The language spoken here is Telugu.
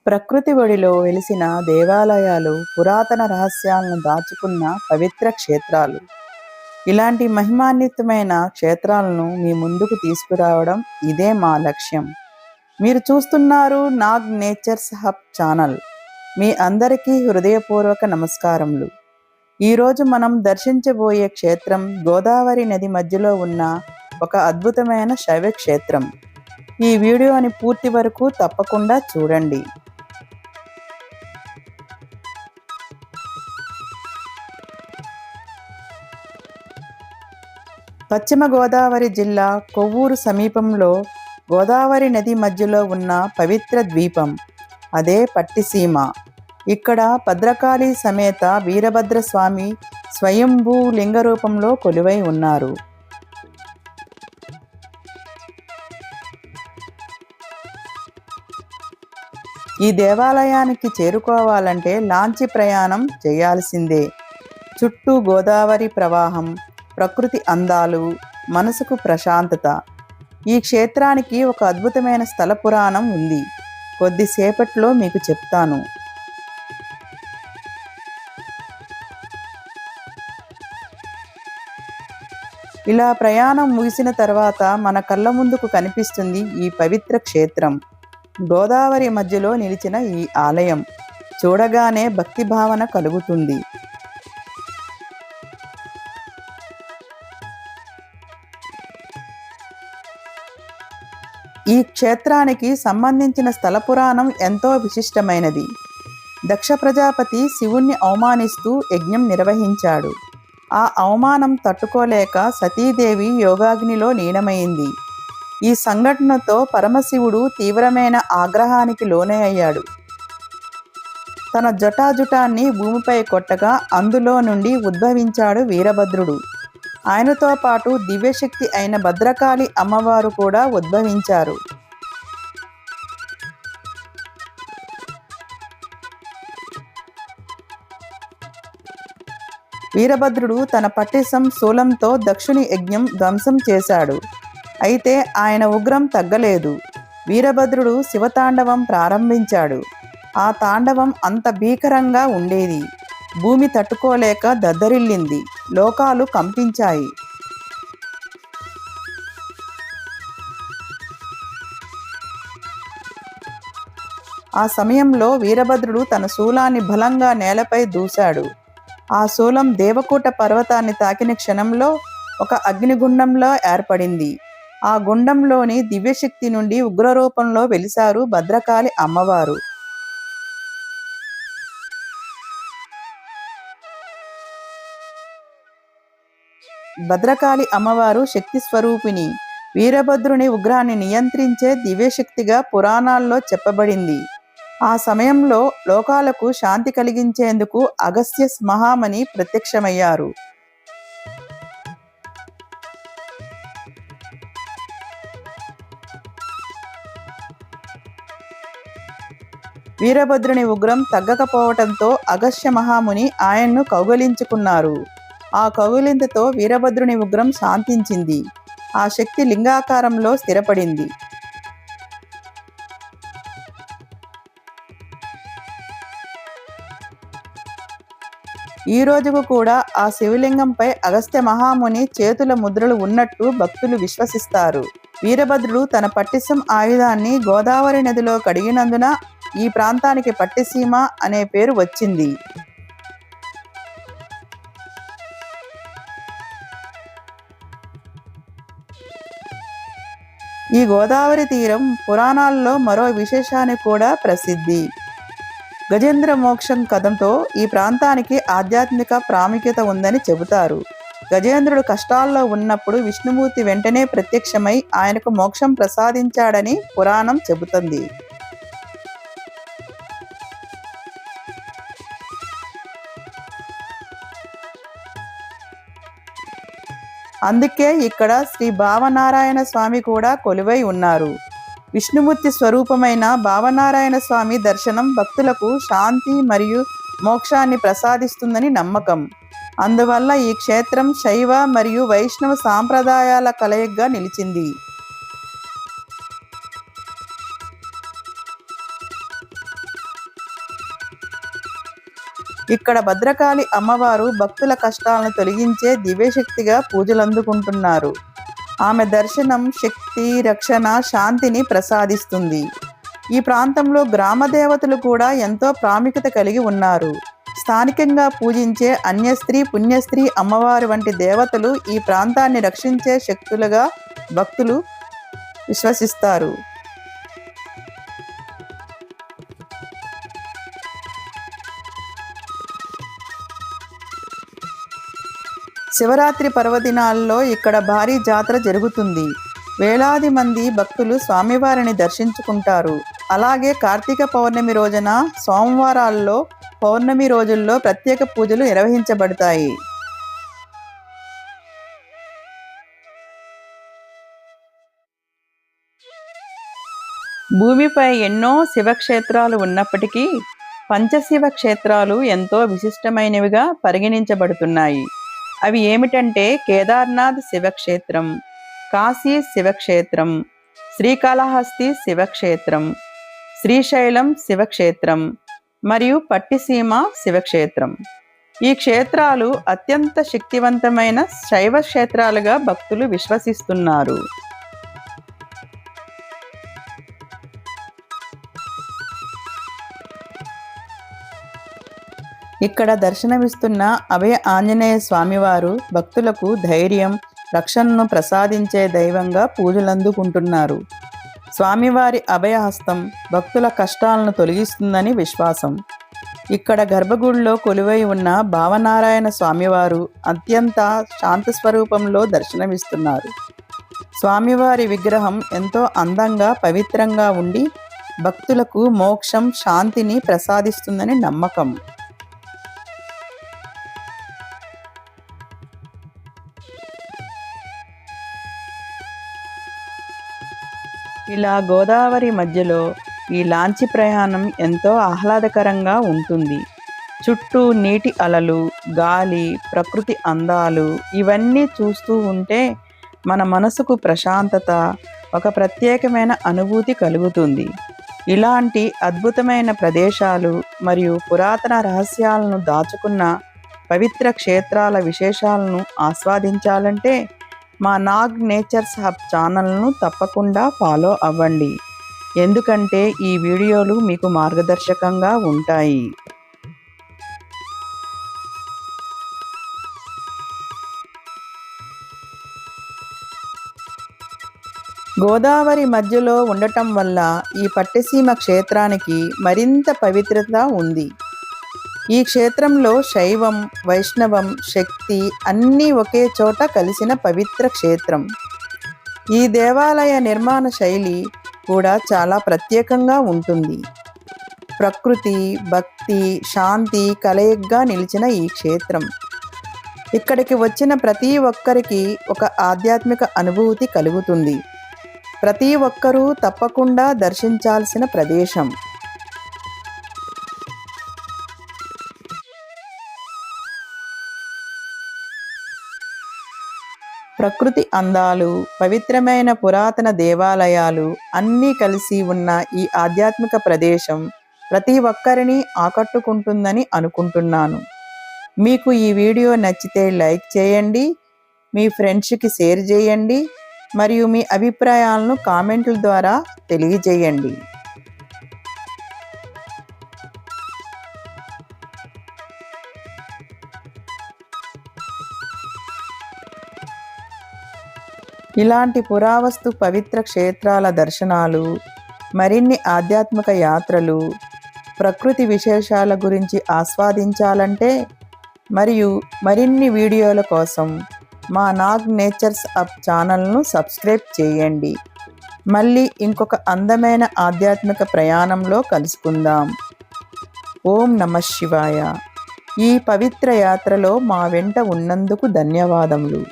ప్రకృతి ఒడిలో వెలిసిన దేవాలయాలు, పురాతన రహస్యాలను దాచుకున్న పవిత్ర క్షేత్రాలు. ఇలాంటి మహిమాన్వితమైన క్షేత్రాలను మీ ముందుకు తీసుకురావడం ఇదే మా లక్ష్యం. మీరు చూస్తున్నారు నాగ్ నేచర్స్ హబ్ ఛానల్. మీ అందరికీ హృదయపూర్వక నమస్కారములు. ఈరోజు మనం దర్శించబోయే క్షేత్రం గోదావరి నది మధ్యలో ఉన్న ఒక అద్భుతమైన శైవ క్షేత్రం. ఈ వీడియోని పూర్తి వరకు తప్పకుండా చూడండి. పశ్చిమ గోదావరి జిల్లా కొవ్వూరు సమీపంలో గోదావరి నది మధ్యలో ఉన్న పవిత్ర ద్వీపం అదే పట్టిసీమ. ఇక్కడ భద్రకాళి సమేత వీరభద్రస్వామి స్వయంభూ లింగ రూపంలో కొలువై ఉన్నారు. ఈ దేవాలయానికి చేరుకోవాలంటే లాంచీ ప్రయాణం చేయాల్సిందే. చుట్టూ గోదావరి ప్రవాహం, ప్రకృతి అందాలు, మనసుకు ప్రశాంతత. ఈ క్షేత్రానికి ఒక అద్భుతమైన స్థల పురాణం ఉంది. కొద్దిసేపట్లో మీకు చెప్తాను. ఇలా ప్రయాణం ముగిసిన తర్వాత మన కళ్ళ ముందుకు కనిపిస్తుంది ఈ పవిత్ర క్షేత్రం. గోదావరి మధ్యలో నిలిచిన ఈ ఆలయం చూడగానే భక్తి భావన కలుగుతుంది. ఈ క్షేత్రానికి సంబంధించిన స్థల పురాణం ఎంతో విశిష్టమైనది. దక్ష ప్రజాపతి శివుణ్ణి అవమానిస్తూ యజ్ఞం నిర్వహించాడు. ఆ అవమానం తట్టుకోలేక సతీదేవి యోగాగ్నిలో లీనమైంది. ఈ సంఘటనతో పరమశివుడు తీవ్రమైన ఆగ్రహానికి లోనయ్యాడు. తన జటాజుటాన్ని భూమిపై కొట్టగా అందులో నుండి ఉద్భవించాడు వీరభద్రుడు. ఆయనతో పాటు దివ్యశక్తి అయిన భద్రకాళి అమ్మవారు కూడా ఉద్భవించారు. వీరభద్రుడు తన పట్టిసం శూలంతో దక్షుని యజ్ఞం ధ్వంసం చేశాడు. అయితే ఆయన ఉగ్రం తగ్గలేదు. వీరభద్రుడు శివతాండవం ప్రారంభించాడు. ఆ తాండవం అంత భీకరంగా ఉండేది. భూమి తట్టుకోలేక దద్దరిల్లింది. లోకాలు కంపించాయి. ఆ సమయంలో వీరభద్రుడు తన శూలాన్ని బలంగా నేలపై దూశాడు. ఆ శూలం దేవకూట పర్వతాన్ని తాకిన క్షణంలో ఒక అగ్నిగుండంలో ఏర్పడింది. ఆ గుండంలోని దివ్యశక్తి నుండి ఉగ్రరూపంలో వెలిశారు భద్రకాళి అమ్మవారు. భద్రకాళి అమ్మవారు శక్తి స్వరూపిణి. వీరభద్రుని ఉగ్రాన్ని నియంత్రించే దివ్యశక్తిగా పురాణాల్లో చెప్పబడింది. ఆ సమయంలో లోకాలకు శాంతి కలిగించేందుకు అగస్త్య మహాముని ప్రత్యక్షమయ్యారు. వీరభద్రుని ఉగ్రం తగ్గకపోవటంతో అగస్త్య మహాముని ఆయన్ను కౌగలించుకున్నారు. ఆ కౌగిలింతతో వీరభద్రుని ఉగ్రం శాంతించింది. ఆ శక్తి లింగాకారంలో స్థిరపడింది. ఈ రోజుకు కూడా ఆ శివలింగంపై అగస్త్య మహాముని చేతుల ముద్రలు ఉన్నట్టు భక్తులు విశ్వసిస్తారు. వీరభద్రుడు తన పట్టిసం ఆయుధాన్ని గోదావరి నదిలో కడిగినందున ఈ ప్రాంతానికి పట్టిసీమ అనే పేరు వచ్చింది. ఈ గోదావరి తీరం పురాణాల్లో మరో విశేషానికి కూడా ప్రసిద్ధి. గజేంద్ర మోక్షం కథంతో ఈ ప్రాంతానికి ఆధ్యాత్మిక ప్రాముఖ్యత ఉందని చెబుతారు. గజేంద్రుడు కష్టాల్లో ఉన్నప్పుడు విష్ణుమూర్తి వెంటనే ప్రత్యక్షమై ఆయనకు మోక్షం ప్రసాదించాడని పురాణం చెబుతుంది. అందుకే ఇక్కడ శ్రీ భావనారాయణ స్వామి కూడా కొలువై ఉన్నారు. విష్ణుమూర్తి స్వరూపమైన భావనారాయణ స్వామి దర్శనం భక్తులకు శాంతి మరియు మోక్షాన్ని ప్రసాదిస్తుందని నమ్మకం. అందువల్ల ఈ క్షేత్రం శైవ మరియు వైష్ణవ సాంప్రదాయాల కలయికగా నిలిచింది. ఇక్కడ భద్రకాళి అమ్మవారు భక్తుల కష్టాలను తొలగించే దివ్యశక్తిగా పూజలందుకుంటున్నారు. ఆమె దర్శనం శక్తి, రక్షణ, శాంతిని ప్రసాదిస్తుంది. ఈ ప్రాంతంలో గ్రామ దేవతలు కూడా ఎంతో ప్రాముఖ్యత కలిగి ఉన్నారు. స్థానికంగా పూజించే అన్యస్త్రీ, పుణ్యస్త్రీ అమ్మవారి వంటి దేవతలు ఈ ప్రాంతాన్ని రక్షించే శక్తులుగా భక్తులు విశ్వసిస్తారు. శివరాత్రి పర్వదినాల్లో ఇక్కడ భారీ జాతర జరుగుతుంది. వేలాది మంది భక్తులు స్వామివారిని దర్శించుకుంటారు. అలాగే కార్తీక పౌర్ణమి రోజున, సోమవారాల్లో, పౌర్ణమి రోజుల్లో ప్రత్యేక పూజలు నిర్వహించబడతాయి. భూమిపై ఎన్నో శివక్షేత్రాలు ఉన్నప్పటికీ పంచశివ క్షేత్రాలు ఎంతో విశిష్టమైనవిగా పరిగణించబడుతున్నాయి. అవి ఏమిటంటే కేదార్నాథ్ శివక్షేత్రం, కాశీ శివక్షేత్రం, శ్రీకాళహస్తి శివక్షేత్రం, శ్రీశైలం శివక్షేత్రం మరియు పట్టిసీమ శివక్షేత్రం. ఈ క్షేత్రాలు అత్యంత శక్తివంతమైన శైవ క్షేత్రాలుగా భక్తులు విశ్వసిస్తున్నారు. ఇక్కడ దర్శనమిస్తున్న అభయ ఆంజనేయ స్వామివారు భక్తులకు ధైర్యం, రక్షణను ప్రసాదించే దైవంగా పూజలందుకుంటున్నారు. స్వామివారి అభయహస్తం భక్తుల కష్టాలను తొలగిస్తుందని విశ్వాసం. ఇక్కడ గర్భగుడిలో కొలువై ఉన్న భావనారాయణ స్వామివారు అత్యంత శాంత స్వరూపంలో దర్శనమిస్తున్నారు. స్వామివారి విగ్రహం ఎంతో అందంగా, పవిత్రంగా ఉండి భక్తులకు మోక్షం, శాంతిని ప్రసాదిస్తుందని నమ్మకం. ఇలా గోదావరి మధ్యలో ఈ లాంచీ ప్రయాణం ఎంతో ఆహ్లాదకరంగా ఉంటుంది. చుట్టూ నీటి అలలు, గాలి, ప్రకృతి అందాలు ఇవన్నీ చూస్తూ ఉంటే మన మనసుకు ప్రశాంతత, ఒక ప్రత్యేకమైన అనుభూతి కలుగుతుంది. ఇలాంటి అద్భుతమైన ప్రదేశాలు మరియు పురాతన రహస్యాలను దాచుకున్న పవిత్ర క్షేత్రాల విశేషాలను ఆస్వాదించాలంటే మా నాగ్ నేచర్స్ హబ్ ఛానల్ను తప్పకుండా ఫాలో అవ్వండి. ఎందుకంటే ఈ వీడియోలు మీకు మార్గదర్శకంగా ఉంటాయి. గోదావరి మధ్యలో ఉండటం వల్ల ఈ పట్టిసీమ క్షేత్రానికి మరింత పవిత్రత ఉంది. ఈ క్షేత్రంలో శైవం, వైష్ణవం, శక్తి అన్నీ ఒకే చోట కలిసిన పవిత్ర క్షేత్రం. ఈ దేవాలయ నిర్మాణ శైలి కూడా చాలా ప్రత్యేకంగా ఉంటుంది. ప్రకృతి, భక్తి, శాంతి కలయికగా నిలిచిన ఈ క్షేత్రం ఇక్కడికి వచ్చిన ప్రతి ఒక్కరికి ఒక ఆధ్యాత్మిక అనుభూతి కలుగుతుంది. ప్రతి ఒక్కరూ తప్పకుండా దర్శించాల్సిన ప్రదేశం. ప్రకృతి అందాలు, పవిత్రమైన పురాతన దేవాలయాలు అన్నీ కలిసి ఉన్న ఈ ఆధ్యాత్మిక ప్రదేశం ప్రతి ఒక్కరిని ఆకట్టుకుంటుందని అనుకుంటున్నాను. మీకు ఈ వీడియో నచ్చితే లైక్ చేయండి, మీ ఫ్రెండ్స్కి షేర్ చేయండి మరియు మీ అభిప్రాయాలను కామెంట్ల ద్వారా తెలియజేయండి. ఇలాంటి పురావస్తు పవిత్ర క్షేత్రాల దర్శనాలు, మరిన్ని ఆధ్యాత్మిక యాత్రలు, ప్రకృతి విశేషాల గురించి ఆస్వాదించాలంటే మరియు మరిన్ని వీడియోల కోసం మా నాగ్ నేచర్స్ హబ్ ఛానల్ను సబ్స్క్రైబ్ చేయండి. మళ్ళీ ఇంకొక అందమైన ఆధ్యాత్మిక ప్రయాణంలో కలుసుకుందాం. ఓం నమః శివాయ. ఈ పవిత్ర యాత్రలో మా వెంట ఉన్నందుకు ధన్యవాదములు.